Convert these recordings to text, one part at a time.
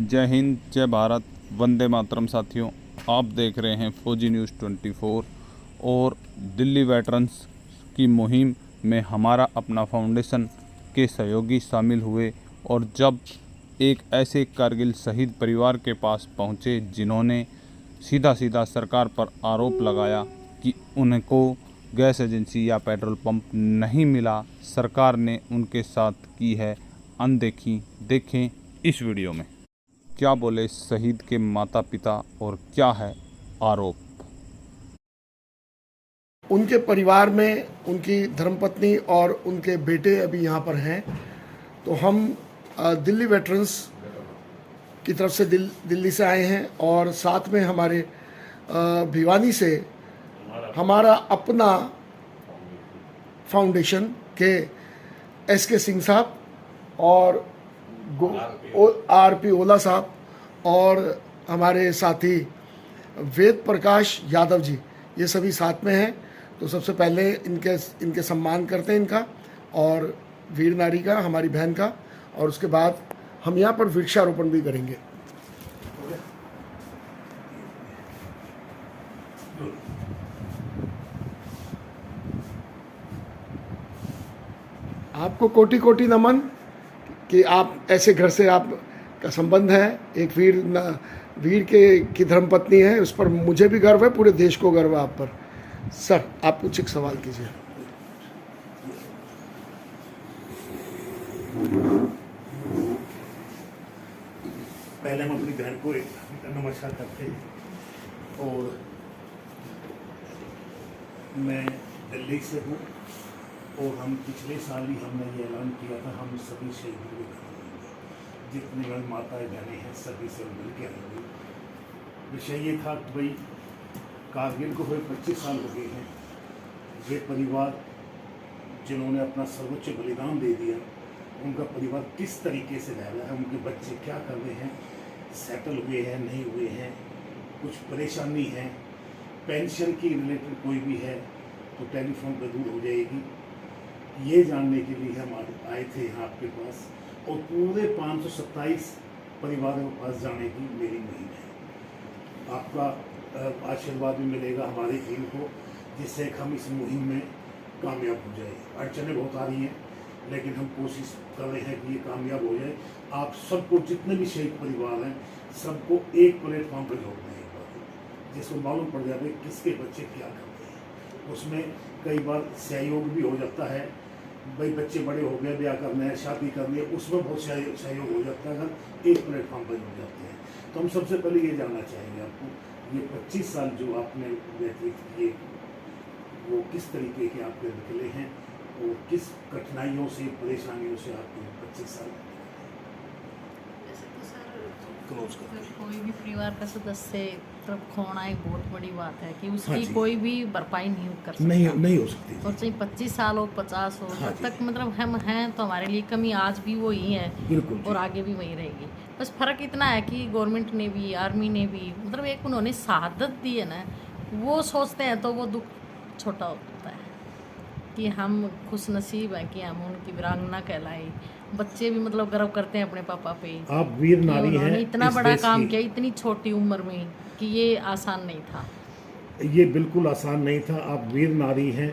जय हिंद, जय भारत, वंदे मातरम। साथियों, आप देख रहे हैं फौजी न्यूज़ 24 और दिल्ली वेटरन्स की मुहिम में हमारा अपना फाउंडेशन के सहयोगी शामिल हुए और जब एक ऐसे कारगिल शहीद परिवार के पास पहुंचे जिन्होंने सीधा सरकार पर आरोप लगाया कि उनको गैस एजेंसी या पेट्रोल पंप नहीं मिला, सरकार ने उनके साथ की है अनदेखी। देखें इस वीडियो में क्या बोले शहीद के माता पिता और क्या है आरोप। उनके परिवार में उनकी धर्मपत्नी और उनके बेटे अभी यहाँ पर हैं। तो हम दिल्ली वेटरन्स की तरफ से दिल्ली से आए हैं और साथ में हमारे भिवानी से हमारा अपना फाउंडेशन के एस.के. सिंह साहब और आर.पी. ओला साहब और हमारे साथी वेद प्रकाश यादव जी, ये सभी साथ में हैं। तो सबसे पहले इनके सम्मान करते हैं इनका और वीर नारी का, हमारी बहन का, और उसके बाद हम यहाँ पर वृक्षारोपण भी करेंगे। आपको कोटि कोटि नमन कि आप ऐसे घर से आप का संबंध है। एक वीर की धर्मपत्नी है, उस पर मुझे भी गर्व है, पूरे देश को गर्व है आप पर। सर, आप कुछ एक सवाल कीजिए। पहले हम अपनी बहन को नमस्कार करते हैं और मैं दिल्ली से हूँ और हम पिछले साल ही हमने ये ऐलान किया था हम सभी शहीदों के घर जितने भी माताएं बहनें हैं सभी से मिल के आएंगे। विषय ये था कि भाई कारगिल को हुए 25 साल हो गए हैं। वे परिवार जिन्होंने अपना सर्वोच्च बलिदान दे दिया, उनका परिवार किस तरीके से रह रहा है, उनके बच्चे क्या कर रहे हैं, सेटल हुए हैं नहीं हुए हैं, कुछ परेशानी है, पेंशन की रिलेटेड कोई भी है तो टेलीफोन पर दूर हो जाएगी। ये जानने के लिए हम आए थे यहाँ आपके पास और पूरे 527 परिवारों के पास जाने की मेरी मुहिम है। आपका आशीर्वाद भी मिलेगा हमारी टीम को, जिससे हम इस मुहिम में कामयाब हो जाए। अड़चनें बहुत आ रही हैं लेकिन हम कोशिश कर रहे हैं कि ये कामयाब हो जाए। आप सबको, जितने भी शहीद परिवार हैं, सबको एक प्लेटफॉर्म पर जोड़ना है, जिसको मालूम पड़ जाए किसके बच्चे क्या करते हैं। उसमें कई बार सहयोग भी हो जाता है, भाई बच्चे बड़े हो गए, ब्याह करना है, शादी करनी है, उसमें बहुत सहयोग हो जाता है अगर एक प्लेटफॉर्म पर जुड़ जाते हैं। तो हम सबसे पहले ये जानना चाहेंगे आपको, ये 25 साल जो आपने व्यतीत किए वो किस तरीके के आपके निकले हैं और किस कठिनाइयों से, परेशानियों से आपके 25 साल क्लोज कर। कोई भी परिवार का सदस्य तब खोना एक बहुत बड़ी बात है कि उसकी कोई भी भरपाई नहीं कर सकता, नहीं हो सकती। और चाहे 25 साल हो 50 हो, जब तक मतलब हम हैं तो हमारे लिए कमी आज भी वो ही है, बिल्कुल, और आगे भी वही रहेगी। बस फ़र्क इतना है कि गवर्नमेंट ने भी, आर्मी ने भी, मतलब एक उन्होंने शहादत दी है ना, वो सोचते हैं तो वो दुख छोटा होता है कि हम खुश नसीब हैं कि हम उनकी वीरांगना कहलाई। बच्चे भी मतलब गर्व करते हैं अपने पापा पे। आप वीर नारी हैं, इतना बड़ा काम किया इतनी छोटी उम्र में कि ये आसान नहीं था। ये बिल्कुल आसान नहीं था। आप वीर नारी हैं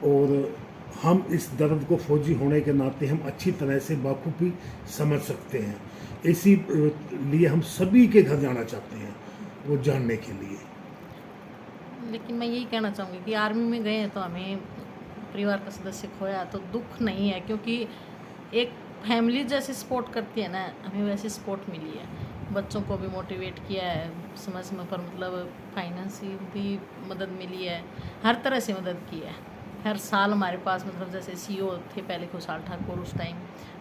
और हम इस दर्द को फौजी होने के नाते हम अच्छी तरह से बाखूबी समझ सकते हैं। इसी लिए हम सभी के घर जाना चाहते हैं वो जानने के लिए। लेकिन मैं यही कहना चाहूँगी कि आर्मी में गए हैं तो हमें परिवार का सदस्य खोया तो दुख नहीं है, क्योंकि एक फैमिली जैसे सपोर्ट करती है ना, हमें वैसे सपोर्ट मिली है। बच्चों को भी मोटिवेट किया है समय समय पर, मतलब फाइनेंशियल भी मदद मिली है, हर तरह से मदद की है। हर साल हमारे पास मतलब जैसे सीओ थे पहले खुशहाल ठाकुर उस टाइम,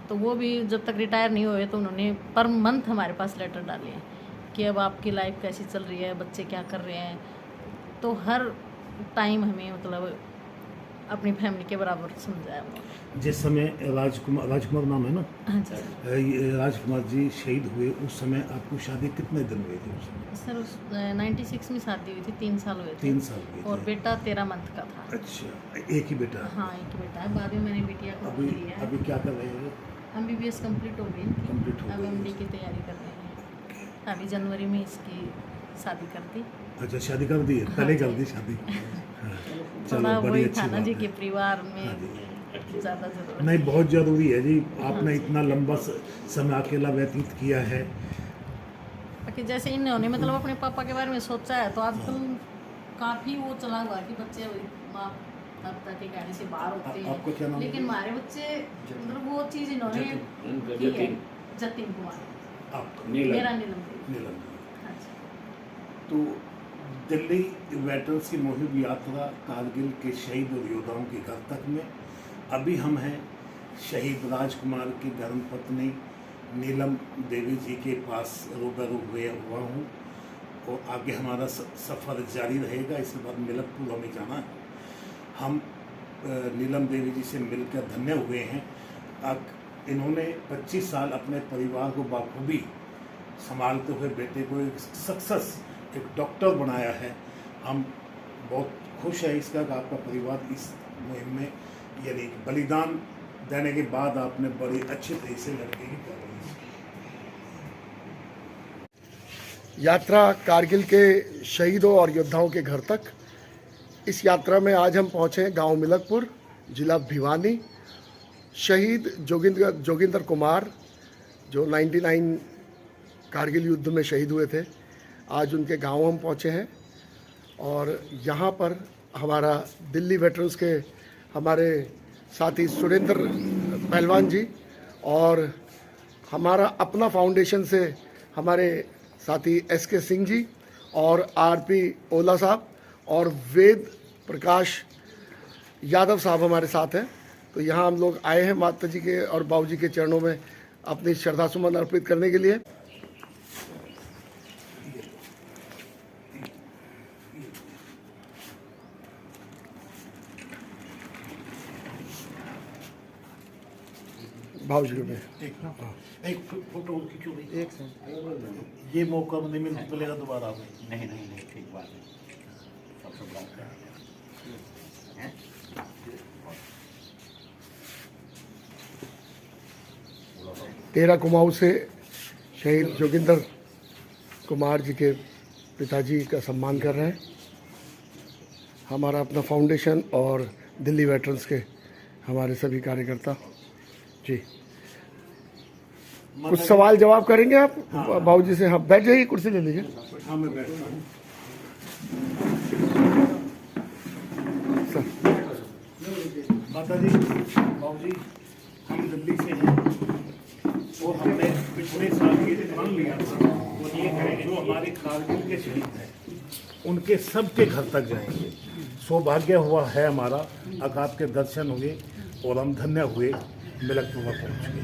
तो वो भी जब तक रिटायर नहीं हुए तो उन्होंने पर मंथ हमारे पास लेटर डाले हैं कि अब आपकी लाइफ कैसी चल रही है, बच्चे क्या कर रहे हैं। तो हर टाइम हमें मतलब अपनी फैमिली के बराबर समझाया उन्होंने। जिस समय राजकुमार नाम है ना? हाँ जी राजकुमार जी शहीद हुए उस समय आपको शादी कितने दिन हुए थे उस समय? सर उस 96 में शादी हुई थी, 3 साल हुए थे। 3 साल हुए थे। और बेटा 13 मंथ का था। अच्छा, एक ही बेटा? हाँ, एक ही बेटा है। बाद में मैंने बिटिया को लिया है। अभी क्या कर रहे हैं? MBBS कंप्लीट हो गई, कंप्लीट हो अब गई। MD की तैयारी कर रहे हैं। अभी जनवरी में इसकी शादी कर दी। अच्छा, शादी कर दी है, पहले कर दी शादी। हाँ, थोड़ा चलो, बड़ी वही अच्छी था ना बात जी है। कि परिवार हाँ में जी। ज़्यादा जरूरत। नहीं, बहुत ज़रूरी है जी। आपने इतना लंबा समय अकेला व्यतीत किया है। बाकी जैसे इन्होंने मतलब अपने पापा के बारे में सोचा है तो आजकल काफ़ी वो चला हुआ है कि बच्चे माँ बाप के कहने से बाहर होते आपको क्या हैं, नाम है? लेकिन हमारे बच्चे मतलब वो चीज़ इन्होंने की है। जतिन कुमार। आप मेरा नीलम देवी। नीलम। हाँ जी। तो दिल्ली वेटरन्स की मुहिम यात्रा कारगिल के शहीद और योद्धाओं के घर तक में अभी हम हैं शहीद राजकुमार की धर्मपत्नी नीलम देवी जी के पास रूबरू हुआ हूँ, और आगे हमारा सफ़र जारी रहेगा। इसके बाद मिलकपुर हमें जाना है। हम नीलम देवी जी से मिलकर धन्य हुए हैं। इन्होंने 25 साल अपने परिवार को बाखूबी संभालते हुए बेटे को एक सक्सेस, एक डॉक्टर बनाया है। हम बहुत खुश हैं इसका कि आपका परिवार इस मुहिम में यानी बलिदान देने के बाद आपने बड़ी अच्छी तरह से लड़के की परवरिश। यात्रा कारगिल के शहीदों और योद्धाओं के घर तक। इस यात्रा में आज हम पहुँचे गांव मिलकपुर, जिला भिवानी। शहीद जोगिंदर कुमार जो 99 कारगिल युद्ध में शहीद हुए थे, आज उनके गांव हम पहुँचे हैं। और यहाँ पर हमारा दिल्ली वेटरन्स के हमारे साथी सुरेंद्र पहलवान जी और हमारा अपना फाउंडेशन से हमारे साथी SK सिंह जी और RP ओला साहब और वेद प्रकाश यादव साहब हमारे साथ हैं। तो यहाँ हम लोग आए हैं माता जी के और बाबू जी के चरणों में अपनी श्रद्धासुमन अर्पित करने के लिए। भाव जी में एक फोटो खींचो भाई। एक सेकंड, ये मौका नहीं मिलेगा दोबारा में। नहीं नहीं नहीं, ठीक बात है। सबसे बात है। 13 कुमाऊं से शहीद जोगिंदर कुमार जी के पिताजी का सम्मान कर रहे हैं। हमारा अपना फाउंडेशन और दिल्ली वेटरन्स के हमारे सभी कार्यकर्ता जी। कुछ सवाल जवाब करेंगे आप बाबू जी से? हाँ, बैठ जाइए, कुर्सी ले लीजिए। हाँ, मैं बैठता हूँ। माता जी, बाबू जी, हम दिल्ली से हैं और हमने पिछले साल ये मान लिया था और ये है जो हमारे कारगिल के शहीद हैं उनके सबके घर तक जाएंगे। सौभाग्य हुआ है हमारा, अगर आपके दर्शन हुए और हम धन्य हुए मिलकपुर में पहुँच गए।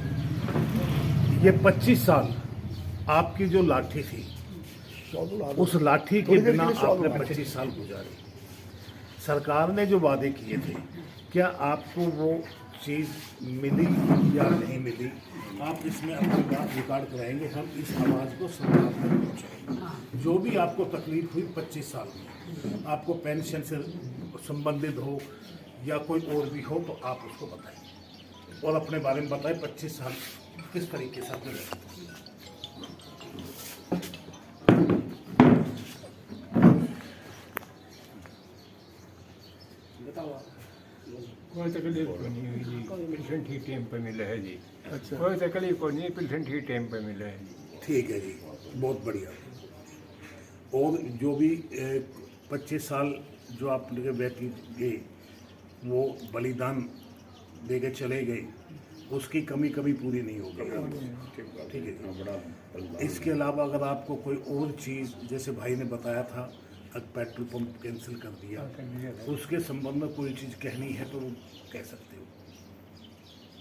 ये 25 साल आपकी जो लाठी थी, उस लाठी के बिना आपने 25 साल गुजारे। सरकार ने जो वादे किए थे, क्या आपको वो चीज़ मिली या नहीं मिली? आप इसमें अपनी बात रिकॉर्ड कराएंगे, हम इस आवाज़ को सरकार तक पहुँचाएंगे। जो भी आपको तकलीफ हुई 25 साल में, आपको पेंशन से संबंधित हो या कोई और भी हो, तो आप उसको बताएं और अपने बारे में बताएं 25 साल किस तरीके से आपने रहे। कोई तकलीफ को नहीं हुई जी, पेंशन ठीक टाइम पर मिला है जी। अच्छा, कोई तकलीफ को नहीं, पेंशन ठीक टाइम पर मिला है जी। ठीक है जी, बहुत बढ़िया। और जो भी 25 साल जो आप लेके व्यतीत गए, वो बलिदान दे के चले गए, उसकी कमी कभी पूरी नहीं होगी। ठीक है जी। इसके अलावा अगर आपको कोई और चीज़, जैसे भाई ने बताया था पेट्रोल पंप कैंसिल कर दिया, उसके संबंध में कोई चीज़ कहनी है तो कह सकते हो।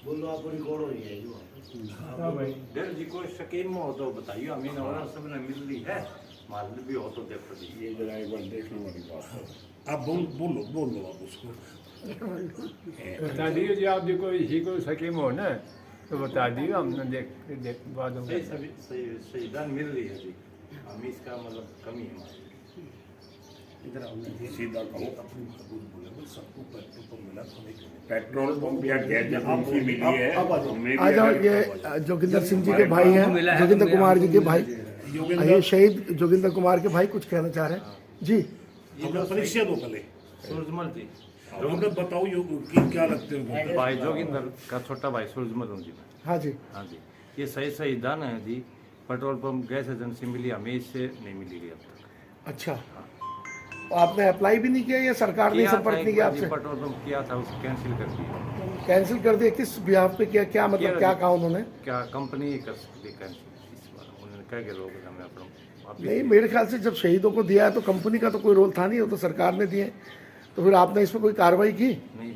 बोलो, आपको रिकॉर्ड हो जाएगी। हाँ भाई, डर जी कोई स्कीम हो तो बताइए, हमें नवरा सब ने मिल ली है, माल भी हो तो देखो जी। ये जरा एक बार देखने वाली बात है। आप बोलो आप उसको बता दिए जी। आप जी कोई इसी को स्कीम हो ना तो बता दिए, हमने देख बाद में सही दान मिल रही है जी। हम इसका मतलब कमी है हमारी। इधर आओ, सीधा कहो। अपनी बात बोले, सबको पेट्रोल पंप मिला तो नहीं कहो। पेट्रोल पंप या गैस एजेंसी मिली है। अब आ जाओ। हमें आ भी जाओ। अगर ये जोगिंदर सिंह जी के भाई हैं, जोगिंदर कुमार जी के भाई। आइए शहीद जोगिंदर कुमार के भाई कुछ कहना चाह रहे हैं जी। अपना परिचय दो पहले। सूरजमल जी, जोगिंदर बताओ कि क्या लगते हो? भाई जोगिंदर का छोटा भाई सूरजमल हूँ जी मैं। हाँ जी। हाँ जी, ये सही शहीदान है जी। पेट्रोल पंप गैस एजेंसी मिली, हमें इससे नहीं मिली गई अब तक। अच्छा, तो आपने अप्लाई भी नहीं किया या सरकार ने संपर्क नहीं किया आपसे? पेट्रोल पंप किया था, उसे कैंसिल कर दिया। कैंसिल कर दिया? किस बिहाफ पे किया? क्या मतलब क्या कहा उन्होंने? क्या कंपनी ही कर सकती कैंसिल इस बार? उन्होंने कह के लोग हमें अपना नहीं, मेरे ख्याल से जब शहीदों को दिया है तो कंपनी का तो कोई रोल था नहीं, वो तो सरकार ने दिए। तो फिर आपने इसमें कोई कार्रवाई की? नहीं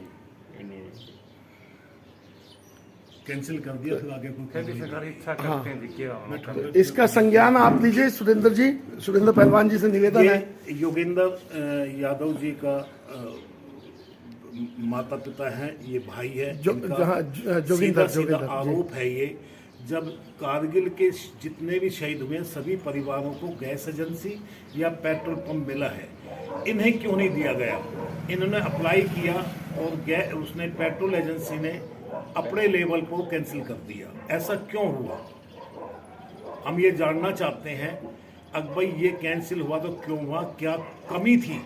कैंसिल कर दिया, फिर आगे कैंसिल सरकार इच्छा करते हैं जी, क्या तो इसका संज्ञान आप लीजिए सुरेंद्र जी, सुरेंद्र पहलवान जी से निवेदन है। योगेंद्र यादव जी का माता पिता हैं, ये भाई है। जोगिंदर सीधा आरोप है ये, जब कारगिल के जितने भी शहीद हुए हैं सभी परिवारों को गैस एजेंसी या पेट्रोल पंप मिला है, इन्हें क्यों नहीं दिया गया? इन्होंने अप्लाई किया और उसने पेट्रोल एजेंसी ने अपने लेवल को कैंसिल कर दिया। ऐसा क्यों हुआ? हम ये जानना चाहते हैं। अब भाई ये कैंसिल हुआ तो क्यों हुआ? क्या कमी थी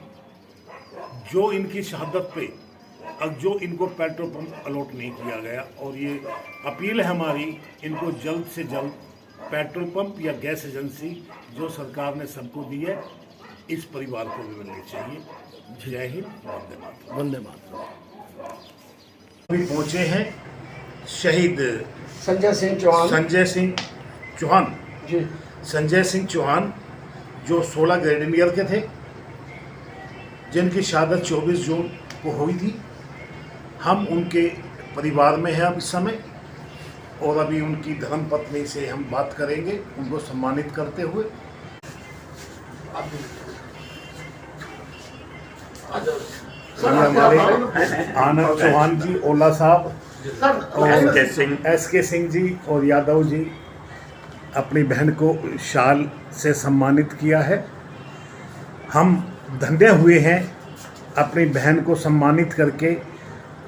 जो इनकी शहादत पे, अब जो इनको पेट्रोल पंप अलॉट नहीं किया गया? और ये अपील है हमारी, इनको जल्द से जल्द पेट्रोल पंप या गैस एजेंसी जो सरकार ने सबको दी है, इस परिवार को भी मिलनी चाहिए। जय हिंद, वंदे मातरम। वंदे मातरम। अभी पहुंचे हैं शहीद संजय सिंह चौहान। संजय सिंह चौहान जी। संजय सिंह चौहान जो 16 ग्रेनेडियर के थे, जिनकी शहादत 24 जून को हुई थी। हम उनके परिवार में हैं अब इस समय, और अभी उनकी धर्मपत्नी से हम बात करेंगे उनको सम्मानित करते हुए। हमारे आनंद चौहान जी, ओला साहब और SK सिंह जी और यादव जी अपनी बहन को शाल से सम्मानित किया है। हम धन्य हुए हैं अपनी बहन को सम्मानित करके,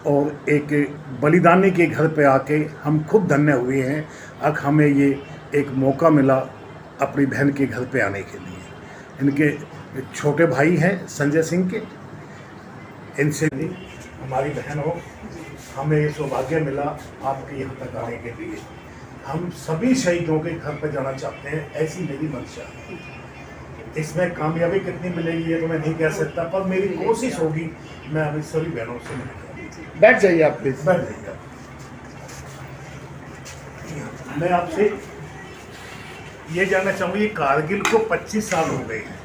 और एक बलिदानी के घर पे आके हम खुद धन्य हुए हैं। अब हमें ये एक मौका मिला अपनी बहन के घर पे आने के लिए। इनके छोटे भाई हैं संजय सिंह के, इनसे भी हमारी बहन हो, हमें ये सौभाग्य मिला आपके यहाँ तक आने के लिए। हम सभी शहीदों के घर पर जाना चाहते हैं, ऐसी मेरी मंशा है। इसमें कामयाबी कितनी मिलेगी ये तो मैं नहीं कह सकता, पर मेरी कोशिश होगी मैं अभी सभी बहनों से मिलूंगा। बैठ जाइए आप प्लीज। बैठ जाइए। मैं आपसे ये जानना चाहूँगी, ये कारगिल को 25 साल हो गए हैं।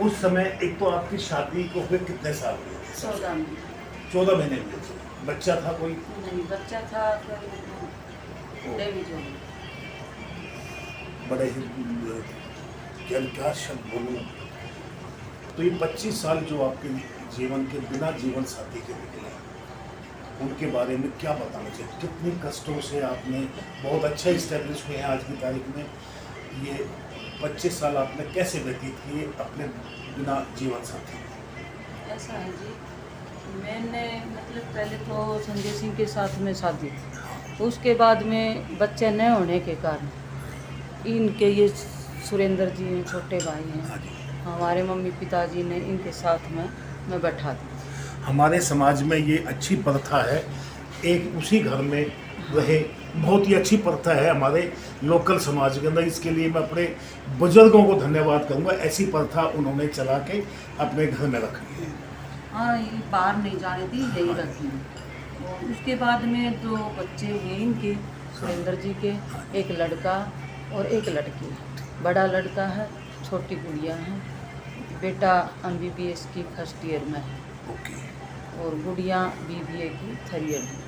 उस समय एक तो आपकी शादी को हुए कितने साल हुए? 14 महीने हुए थे। बच्चा था कोई? नहीं, बच्चा था बड़े ही क्या शब्द बोलूँ, तो ये 25 साल जो आपके जीवन के बिना जीवन साथी के निकले, उनके बारे में क्या बताना चाहिए? कितने कष्टों से आपने बहुत अच्छा इस्टेब्लिश हुए हैं आज की तारीख में। ये 25 साल आपने कैसे व्यतीत किए अपने बिना जीवन साथी? ऐसा है जी, मैंने मतलब पहले तो संजय सिंह के साथ में शादी थी, तो उसके बाद में बच्चे न होने के कारण इनके ये सुरेंद्र जी हैं, छोटे भाई हैं, हमारे मम्मी पिताजी ने इनके साथ में मैं बैठा दी। हमारे समाज में ये अच्छी प्रथा है, एक उसी घर में रहे, बहुत ही अच्छी प्रथा है हमारे लोकल समाज के अंदर। इसके लिए मैं अपने बुजुर्गों को धन्यवाद करूंगा, ऐसी प्रथा उन्होंने चला के अपने घर में रखी है। हाँ, ये बाहर नहीं जाने दी, यही रखी है। और उसके बाद में 2 बच्चे हुए इनके, सुरेंद्र जी के, एक लड़का और एक लड़की। बड़ा लड़का है, छोटी गुड़िया है, बेटा MBBS की फर्स्ट ईयर में है, और गुड़िया BBA की 3rd ईयर में।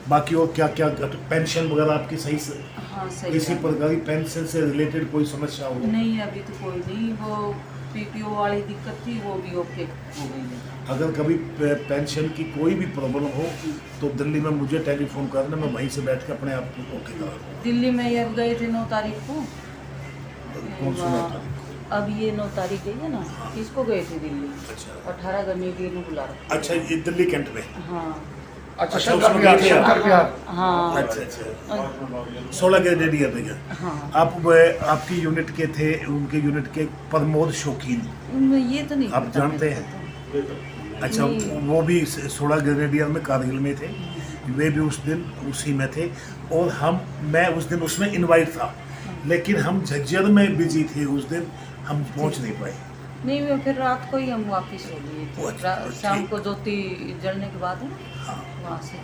बाकी और क्या क्या पेंशन वगैरह आपकी सही से? हाँ, सही किसी है। प्रकार की पेंशन से रिलेटेड कोई समस्या हो? नहीं, अभी तो कोई नहीं। वो PPO वाली दिक्कत थी, वो भी ओके हो गई है। अगर कभी पेंशन की कोई भी प्रॉब्लम हो तो दिल्ली में मुझे टेलीफोन करना, मैं वहीं से बैठ के अपने आप को ओके करा दूँ। दिल्ली में ये गए थे 9 तारीख को। कौन सी 9 तारीख? अब ये 9 तारीख गई है ना, किसको गए थे दिल्ली? अच्छा 18 का मीटिंग बुला रखा। अच्छा, ये दिल्ली कैंट में? हाँ, अच्छा, शंकर बिहार। हाँ अच्छा अच्छा 16 ग्रेनेडियर में गया। हाँ। आप आपकी यूनिट के थे, उनके यूनिट के प्रमोद शौकीन ये तो नहीं आप पता जानते मेरे हैं? को अच्छा, वो भी 16 ग्रेनेडियर में कारगिल में थे, वे भी उस दिन उसी में थे। और मैं उस दिन उसमें इनवाइट था, लेकिन हम झज्जर में बिजी थे उस दिन, हम पहुंच नहीं पाए। नहीं वो फिर रात को ही हम वापस हो गए थे। अच्छा, शाम ठीक। को ज्योति जलने के बाद है ना, हाँ। वहाँ से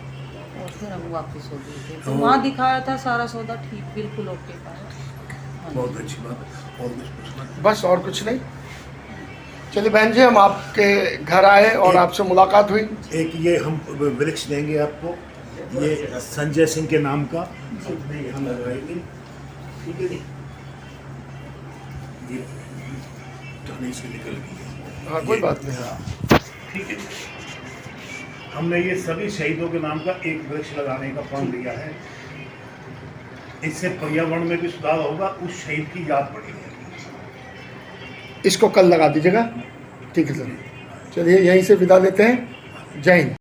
और फिर हम वापस हो गए थे। तो वहाँ दिखाया था सारा सौदा ठीक, बिल्कुल ओके पाया। बहुत अच्छी बात है। और कुछ पूछना? बस और कुछ नहीं। चलिए बहन जी, हम आपके घर आए और आपसे मुलाकात हुई। एक ये हम वृक्ष देंगे आपको, ये संजय सिंह के नाम का, अपने यहाँ लगाएंगे, ठीक है जी। ये टहनी से निकल गई है। हाँ, कोई बात नहीं। ठीक है जी। हमने ये सभी शहीदों के नाम का एक वृक्ष लगाने का प्रण लिया है। इससे पर्यावरण में भी सुधार होगा, उस शहीद की याद बढ़ेगी। इसको कल लगा दीजिएगा, ठीक है सर। चलिए यहीं से विदा लेते हैं। जय हिंद।